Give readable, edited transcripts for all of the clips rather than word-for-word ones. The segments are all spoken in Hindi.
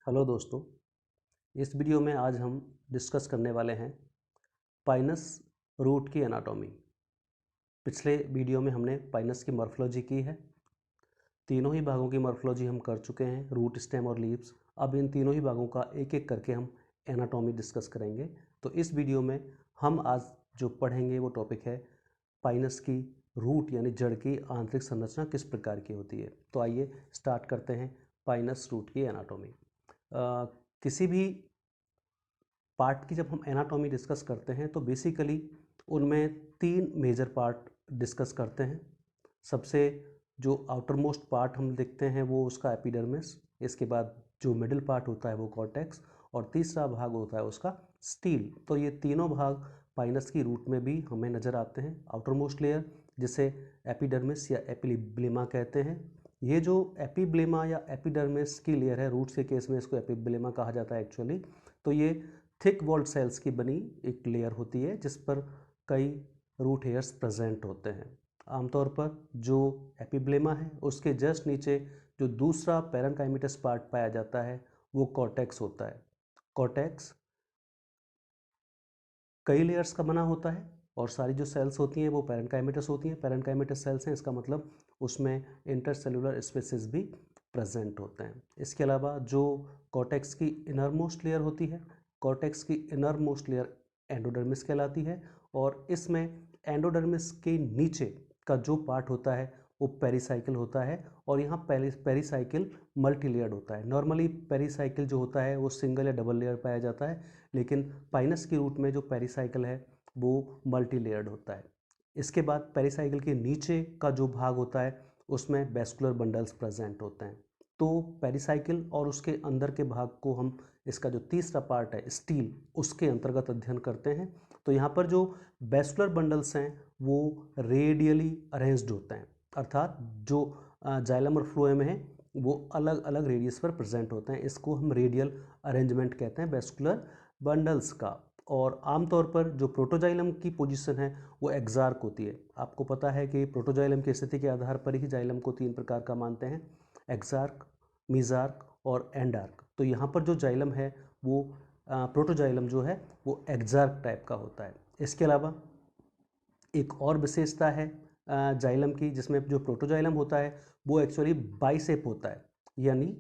हेलो दोस्तों, इस वीडियो में आज हम डिस्कस करने वाले हैं पाइनस रूट की एनाटॉमी। पिछले वीडियो में हमने पाइनस की मॉर्फोलॉजी की है। तीनों ही भागों की मॉर्फोलॉजी हम कर चुके हैं, रूट, स्टेम और लीव्स। अब इन तीनों ही भागों का एक एक करके हम एनाटॉमी डिस्कस करेंगे। तो इस वीडियो में हम आज जो पढ़ेंगे वो टॉपिक है पाइनस की रूट यानी जड़ की आंतरिक संरचना किस प्रकार की होती है। तो आइए स्टार्ट करते हैं पाइनस रूट की एनाटॉमी। किसी भी पार्ट की जब हम एनाटॉमी डिस्कस करते हैं तो बेसिकली उनमें तीन मेजर पार्ट डिस्कस करते हैं। सबसे जो आउटर मोस्ट पार्ट हम देखते हैं वो उसका एपिडर्मिस, इसके बाद जो मिडिल पार्ट होता है वो कॉर्टेक्स और तीसरा भाग होता है उसका स्टील। तो ये तीनों भाग पाइनस की रूट में भी हमें नज़र आते हैं। आउटर मोस्ट लेयर जिसे एपिडर्मिस या एपिब्लेमा कहते हैं, ये जो एपिब्लेमा या एपिडर्मिस की लेयर है, रूट्स के केस में इसको एपिब्लेमा कहा जाता है एक्चुअली। तो ये थिक वॉल्ड सेल्स की बनी एक लेयर होती है जिस पर कई रूट हेयर्स प्रेजेंट होते हैं। आमतौर पर जो एपिब्लेमा है उसके जस्ट नीचे जो दूसरा पैरेन्काइमेटस पार्ट पाया जाता है वो कॉर्टेक्स होता है। कॉर्टेक्स कई लेयर्स का बना होता है और सारी जो सेल्स होती हैं वो पैरेन्काइमेटस होती हैं। पैरेन्काइमेटस सेल्स हैं, इसका मतलब उसमें इंटरसेलुलर स्पेसेस भी प्रेजेंट होते हैं। इसके अलावा जो कॉर्टेक्स की इनर मोस्ट लेयर होती है, कॉर्टेक्स की इनर मोस्ट लेयर एंडोडर्मिस कहलाती है और इसमें एंडोडर्मिस के नीचे का जो पार्ट होता है वो पेरिसाइकिल होता है और यहाँ पेरिसाइकिल मल्टी लेयर्ड होता है। नॉर्मली पेरिसाइकिल जो होता है वो सिंगल या डबल लेयर पाया जाता है, लेकिन पाइनस की रूट में जो पेरिसाइकिल है वो मल्टी लेयर्ड होता है। इसके बाद पेरिसाइकिल के नीचे का जो भाग होता है उसमें वेस्कुलर बंडल्स प्रेजेंट होते हैं। तो पेरिसाइकिल और उसके अंदर के भाग को हम इसका जो तीसरा पार्ट है स्टील, उसके अंतर्गत अध्ययन करते हैं। तो यहाँ पर जो वेस्कुलर बंडल्स हैं वो रेडियली अरेंज्ड होते हैं, अर्थात जो जाइलम और फ्लोएम है वो अलग अलग रेडियस पर प्रेजेंट होते हैं। इसको हम रेडियल अरेंजमेंट कहते हैं वेस्कुलर बंडल्स का। और आमतौर पर जो प्रोटोजाइलम की पोजीशन है वो एक्सार्क होती है। आपको पता है कि प्रोटोजाइलम की स्थिति के आधार पर ही जाइलम को तीन प्रकार का मानते हैं, एक्सार्क, मीजार्क और एंडार्क। तो यहाँ पर जो जाइलम है वो प्रोटोजाइलम जो है वो एक्सार्क टाइप का होता है। इसके अलावा एक और विशेषता है जाइलम की, जिसमें जो प्रोटोजाइलम होता है वो एक्चुअली बाइसेप होता है, यानी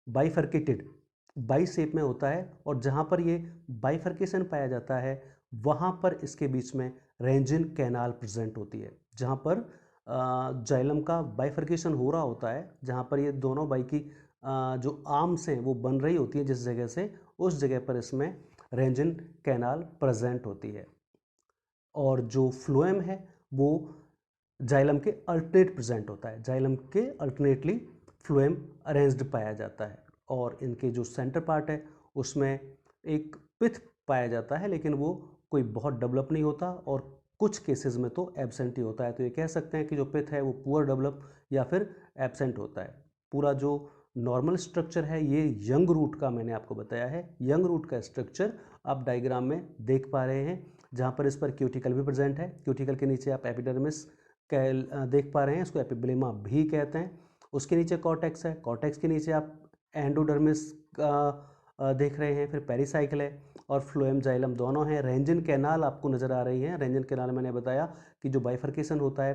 बाइफर्केटेड बाई शेप में होता है। और जहाँ पर ये बाइफर्केशन पाया जाता है वहाँ पर इसके बीच में रेंजिन कैनाल प्रेजेंट होती है। जहाँ पर जाइलम का बाइफर्केशन हो रहा होता है, जहाँ पर ये दोनों बाई की जो आर्म्स हैं वो बन रही होती है जिस जगह से, उस जगह पर इसमें रेंजिन कैनाल प्रेजेंट होती है। और जो फ्लोएम है वो जाइलम के अल्टरनेट प्रेजेंट होता है, जाइलम के अल्टरनेटली फ्लोएम अरेंज्ड पाया जाता है। और इनके जो सेंटर पार्ट है उसमें एक पिथ पाया जाता है, लेकिन वो कोई बहुत डेवलप नहीं होता और कुछ केसेस में तो एब्सेंट ही होता है। तो ये कह सकते हैं कि जो पिथ है वो पुअर डेवलप या फिर एब्सेंट होता है। पूरा जो नॉर्मल स्ट्रक्चर है ये यंग रूट का मैंने आपको बताया है। यंग रूट का स्ट्रक्चर आप डायग्राम में देख पा रहे हैं, जहाँ पर इस पर क्यूटिकल भी प्रेजेंट है। क्यूटिकल के नीचे आप एपिडर्मिस देख पा रहे हैं, इसको एपिब्लेमा भी कहते हैं। उसके नीचे कॉर्टेक्स है, कॉर्टेक्स के नीचे आप एंडोडर्मिस देख रहे हैं, फिर पेरिसाइकिल है और फ्लोएम जाइलम दोनों हैं। रेंजिन कैनाल आपको नज़र आ रही है। रेंजिन कैनाल मैंने बताया कि जो बाइफर्केशन होता है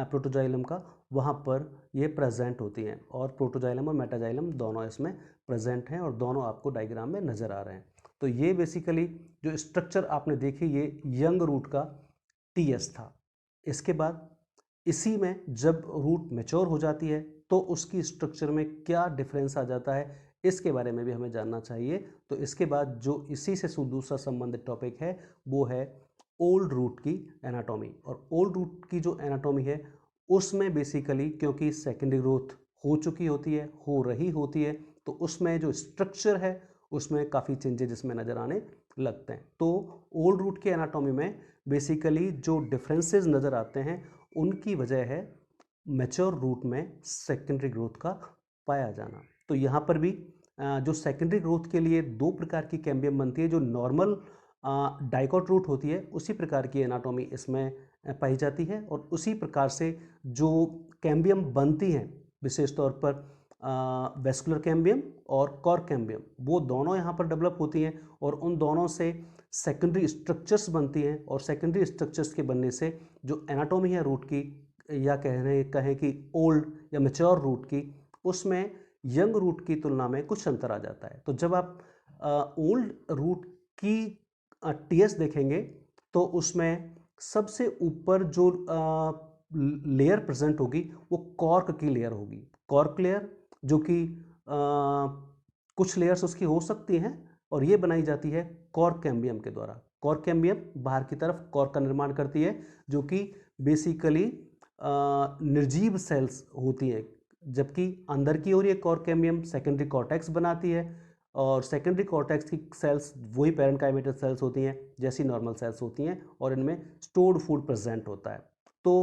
प्रोटोजाइलम का, वहाँ पर ये प्रेजेंट होती हैं और प्रोटोजाइलम और मेटाजाइलम दोनों इसमें प्रेजेंट हैं और दोनों आपको डायग्राम में नज़र आ रहे हैं। तो ये बेसिकली जो स्ट्रक्चर आपने देखी ये यंग रूट का टीएस था। इसके बाद इसी में जब रूट मैच्योर हो जाती है तो उसकी स्ट्रक्चर में क्या डिफरेंस आ जाता है, इसके बारे में भी हमें जानना चाहिए। तो इसके बाद जो इसी से दूसरा संबंधित टॉपिक है वो है ओल्ड रूट की एनाटॉमी। और ओल्ड रूट की जो एनाटॉमी है उसमें बेसिकली क्योंकि सेकेंडरी ग्रोथ हो चुकी होती है, हो रही होती है, तो उसमें जो स्ट्रक्चर है उसमें काफ़ी चेंजेस इसमें नज़र आने लगते हैं। तो ओल्ड रूट की एनाटॉमी में बेसिकली जो डिफरेंसेस नज़र आते हैं उनकी वजह है मैच्योर रूट में सेकेंडरी ग्रोथ का पाया जाना। तो यहाँ पर भी जो सेकेंडरी ग्रोथ के लिए दो प्रकार की कैम्बियम बनती है, जो नॉर्मल डाइकॉट रूट होती है उसी प्रकार की एनाटॉमी इसमें पाई जाती है। और उसी प्रकार से जो कैम्बियम बनती हैं विशेष तौर पर वेस्कुलर कैम्बियम और कॉर्क कैम्बियम, वो दोनों यहाँ पर डेवलप होती हैं और उन दोनों से सेकेंडरी स्ट्रक्चर्स बनती हैं और सेकेंडरी स्ट्रक्चर्स के बनने से जो एनाटॉमी है रूट की, या कहें कि ओल्ड या मैच्योर रूट की, उसमें यंग रूट की तुलना में कुछ अंतर आ जाता है। तो जब आप ओल्ड रूट की टीएस देखेंगे तो उसमें सबसे ऊपर जो लेयर प्रेजेंट होगी वो कॉर्क की लेयर होगी। कॉर्क लेयर जो कि कुछ लेयर्स उसकी हो सकती हैं और ये बनाई जाती है कॉर्क कैम्बियम के द्वारा। कॉर्क कैम्बियम बाहर की तरफ कॉर्क का निर्माण करती है जो कि बेसिकली निर्जीव सेल्स होती हैं, जबकि अंदर की ओर ये कॉर्क कैम्बियम सेकेंडरी कॉर्टेक्स बनाती है और सेकेंडरी कॉर्टेक्स की सेल्स वही पैरेन्काइमेटस सेल्स होती हैं जैसी नॉर्मल सेल्स होती हैं और इनमें स्टोर्ड फूड प्रेजेंट होता है। तो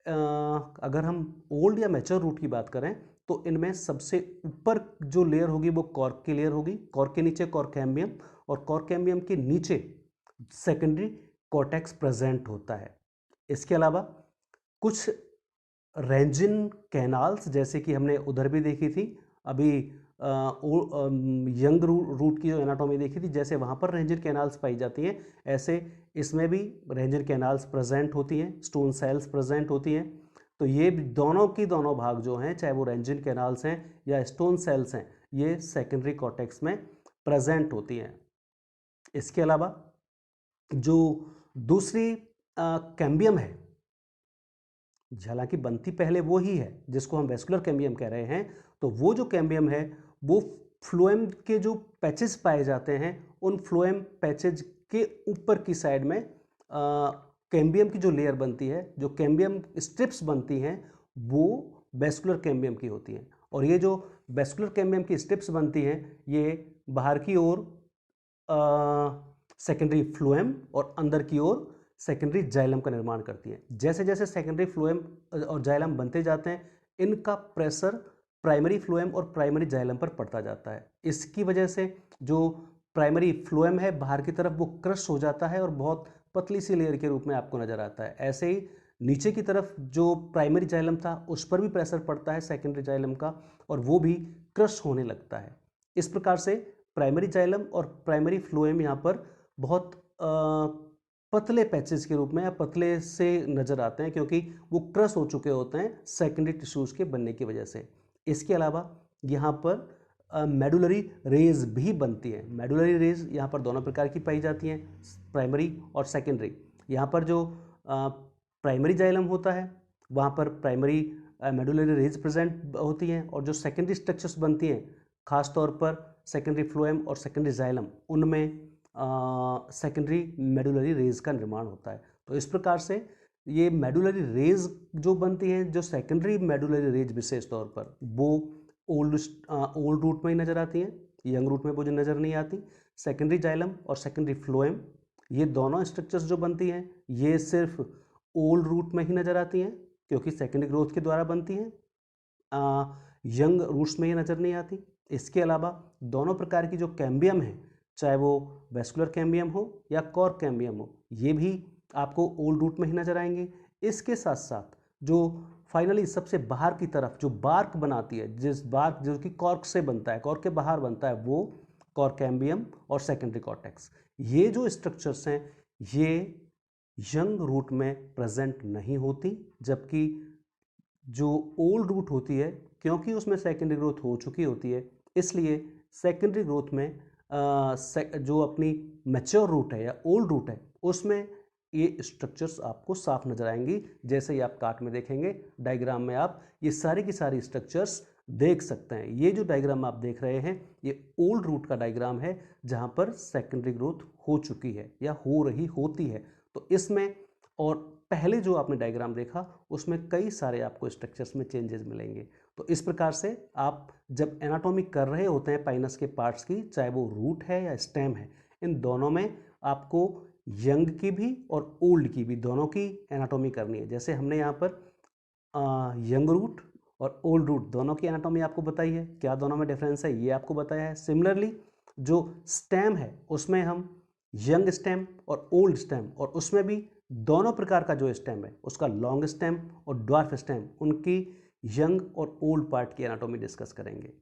अगर हम ओल्ड या मैच्योर रूट की बात करें तो इनमें सबसे ऊपर जो लेयर होगी वो कॉर्क की लेयर होगी, कॉर्क के नीचे कॉर्क कैम्बियम और कॉर्क कैम्बियम के नीचे सेकेंडरी कॉर्टेक्स प्रेजेंट होता है। इसके अलावा कुछ रेंजिन कैनाल्स, जैसे कि हमने उधर भी देखी थी अभी यंग रूट की जो एनाटॉमी देखी थी, जैसे वहाँ पर रेंजिन कैनाल्स पाई जाती हैं, ऐसे इसमें भी रेंजिन कैनाल्स प्रेजेंट होती हैं, स्टोन सेल्स प्रेजेंट होती हैं। तो ये दोनों की दोनों भाग जो हैं, चाहे वो रेंजिन कैनाल्स हैं या स्टोन सेल्स हैं, ये सेकेंडरी कॉर्टेक्स में प्रेजेंट होती हैं। इसके अलावा जो दूसरी कैम्बियम है, हालांकि बनती पहले वो ही है जिसको हम वेस्कुलर कैम्बियम कह रहे हैं, तो वो जो कैम्बियम है वो फ्लोएम के जो पैचेस पाए जाते हैं, उन फ्लोएम पैचेज के ऊपर की साइड में कैम्बियम की जो लेयर बनती है, जो कैम्बियम स्ट्रिप्स बनती हैं, वो वेस्कुलर कैम्बियम की होती हैं। और ये जो वेस्कुलर कैम्बियम की स्ट्रिप्स बनती हैं, ये बाहर की ओर सेकेंडरी फ्लोएम और अंदर की ओर सेकेंडरी जाइलम का निर्माण करती है। जैसे जैसे सेकेंडरी फ्लोएम और जाइलम बनते जाते हैं, इनका प्रेशर प्राइमरी फ्लोएम और प्राइमरी जाइलम पर पड़ता जाता है। इसकी वजह से जो प्राइमरी फ्लोएम है बाहर की तरफ वो क्रश हो जाता है और बहुत पतली सी लेयर के रूप में आपको नजर आता है। ऐसे ही नीचे की तरफ जो प्राइमरी जाइलम था उस पर भी प्रेशर पड़ता है सेकेंडरी जाइलम का और वो भी क्रश होने लगता है। इस प्रकार से प्राइमरी जाइलम और प्राइमरी फ्लोएम यहाँ पर बहुत पतले पैचेस के रूप में या पतले से नजर आते हैं, क्योंकि वो क्रश हो चुके होते हैं सेकेंडरी टिश्यूज के बनने की वजह से। इसके अलावा यहाँ पर मेडुलरी रेज भी बनती है। मेडुलरी रेज यहाँ पर दोनों प्रकार की पाई जाती हैं, प्राइमरी और सेकेंडरी। यहाँ पर जो प्राइमरी जाइलम होता है वहाँ पर प्राइमरी मेडुलरी रेज प्रेजेंट होती हैं और जो सेकेंडरी स्ट्रक्चर्स बनती हैं, खास तौर पर सेकेंडरी फ्लोएम और सेकेंडरी जाइलम, उनमें सेकेंडरी मेडुलरी रेज का निर्माण होता है। तो इस प्रकार से ये मेडुलरी रेज जो बनती हैं, जो सेकेंडरी मेडुलरी रेज विशेष तौर पर वो ओल्ड रूट में ही नज़र आती हैं, यंग रूट में वो जो नज़र नहीं आती। सेकेंडरी जाइलम और सेकेंडरी फ्लोएम, ये दोनों स्ट्रक्चर्स जो बनती हैं ये सिर्फ ओल्ड रूट में ही नज़र आती हैं, क्योंकि सेकेंडरी ग्रोथ के द्वारा बनती हैं, यंग रूट्स में ये नज़र नहीं आती। इसके अलावा दोनों प्रकार की जो कैम्बियम है, चाहे वो वेस्कुलर कैम्बियम हो या कॉर्क कैम्बियम हो, ये भी आपको ओल्ड रूट में ही नजर आएंगे। इसके साथ साथ जो फाइनली सबसे बाहर की तरफ जो बार्क बनाती है, जिस बार्क जो कि कॉर्क से बनता है, कॉर्क के बाहर बनता है, वो कॉर्क कैम्बियम और सेकेंडरी कॉर्टेक्स, ये जो स्ट्रक्चर्स हैं ये यंग रूट में प्रेजेंट नहीं होती, जबकि जो ओल्ड रूट होती है, क्योंकि उसमें सेकेंडरी ग्रोथ हो चुकी होती है, इसलिए सेकेंडरी ग्रोथ में जो अपनी मैच्योर रूट है या ओल्ड रूट है उसमें ये स्ट्रक्चर्स आपको साफ नजर आएंगी। जैसे ही आप कार्ट में देखेंगे, डायग्राम में आप ये सारी की सारी स्ट्रक्चर्स देख सकते हैं। ये जो डायग्राम आप देख रहे हैं ये ओल्ड रूट का डायग्राम है, जहां पर सेकेंडरी ग्रोथ हो चुकी है या हो रही होती है। तो इसमें और पहले जो आपने डायग्राम देखा उसमें कई सारे आपको स्ट्रक्चर्स में चेंजेस मिलेंगे। तो इस प्रकार से आप जब एनाटॉमी कर रहे होते हैं पाइनस के पार्ट्स की, चाहे वो रूट है या स्टेम है, इन दोनों में आपको यंग की भी और ओल्ड की भी दोनों की एनाटॉमी करनी है। जैसे हमने यहाँ पर यंग रूट और ओल्ड रूट दोनों की एनाटॉमी आपको बताई है, क्या दोनों में डिफरेंस है ये आपको बताया है। सिमिलरली जो स्टेम है उसमें हम यंग स्टेम और ओल्ड स्टेम, और उसमें भी दोनों प्रकार का जो स्टेम है उसका लॉन्ग स्टेम और ड्वार्फ स्टेम, उनकी यंग और ओल्ड पार्ट की एनाटॉमी डिस्कस करेंगे।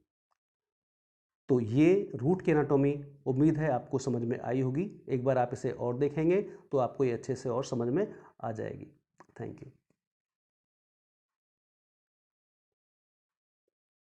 तो ये रूट की एनाटॉमी उम्मीद है आपको समझ में आई होगी। एक बार आप इसे और देखेंगे तो आपको ये अच्छे से और समझ में आ जाएगी। Thank you.